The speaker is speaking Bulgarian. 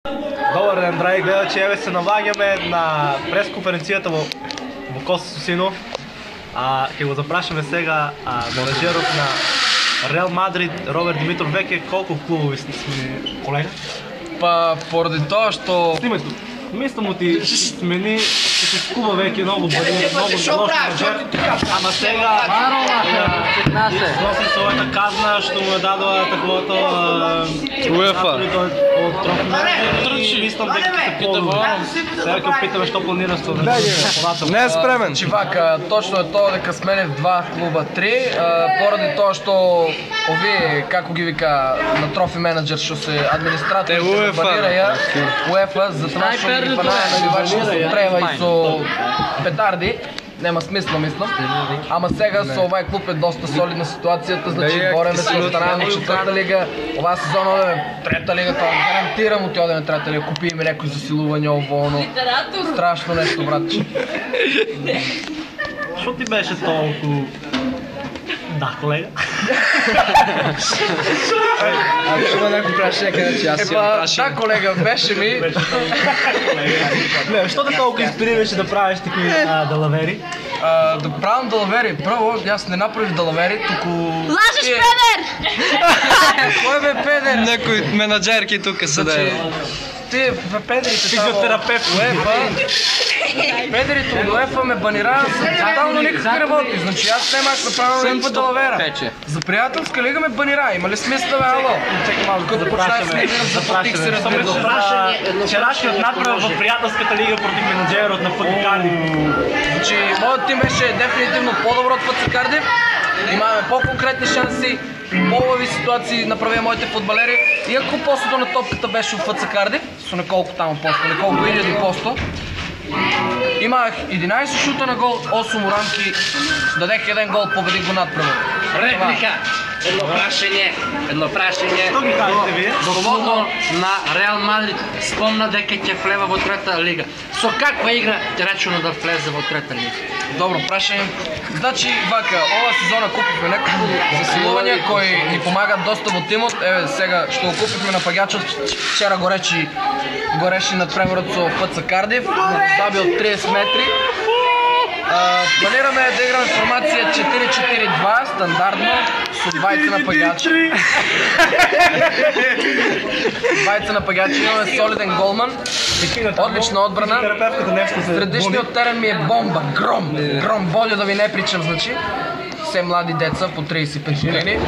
Добър ден, драги гледачи, се навагаме на пресконференцията во Коста Сосинов. Ќе го запрашаме сега менеджерот на Реал Мадрид, Роберт Димитров. Веќе колку клубови сме, колега? Па поради тоа што... Снимай тук. Мисля му ти смени, че си скуба веќе много бъде, много лош менеджер. Ама сега носи своята казна, што му е дадоа таковото УЕФА од трофея и мислам дека ќе се подобри. Сега ќе опитаме што планираш со подател. Не е спремен. Чивака, точно е тоа дека сменев два клуба, три, поради тоа што овие, како ги вика, на трофи менеджер што се администратори се банираја УЕФА, затоа што ги панаја наливачи со трева и со петарди. Нема смисла, мислам. Ама сега со овај клуб е доста солидна ситуацијата, значи бореме се останаме во четврта лига. Оваа сезона одеме трета лига, тоа гарантирам ти одеме трета лига. Купиме некои засилување ово, оно. Страшно нешто, братче. Што ти беше толку? Да, колега. Ако има некој прашање, каде че јас си ја прашам. Да, колега, беше ми. Не, што те толку инспирираше да правиш такви далавери? Да правам далавери. Прво, јас не направив далавери, туку... Лажеш, педер! Кој бе педер? Некои менаджерки тука седе. Тие педерите само... Физиотерапевт. УЕФА. Педерите од УЕФА ме банираат за тотално никакви работи. Значи аз немах направено никаква далавера. За приятелска лига ме банира. Има ли смисъл, бе, ало? Чекай малко, Като почнах с неймирам, заплатих се, разбира се. Вчерашният направил в приятелската лига против менеджерът на ФК Кардив. Значи, моят тим беше дефинитивно по-добро от ФК Кардив. Имаме по-конкретни шанси, по-лови ситуации направя моите футболери. Иако постото на топката беше в ФК Кардив, со неколко там посто, неколко иляди посто. Имах 11 шута на гол, 8 урамки, дадех един гол, победих го надправо. Реплика! Едно прашање Што ги кажете вие? Дословно на Реал Мадрид спомна дека ќе влева во трета лига. Со каква игра ќе рачуна да влезе во трета лига? Добро прашање. Значи, вака, ова сезона купихме неколку засилувања кои ни помагат доста во тимот. Еве, сега што го купихме на Пагачов, вчера го реши над преворот со ФЦ Кардив, го заби од 30 метри. Планираме да играме формација 4-4-2, стандартно, со двајца на Пагачи. Двајца на Пагачи, имаме солиден голман, одлична одбрана. Средишниот терен ми е бомба, гром, болje да ви не причам, значи. Се млади деца по 35 години.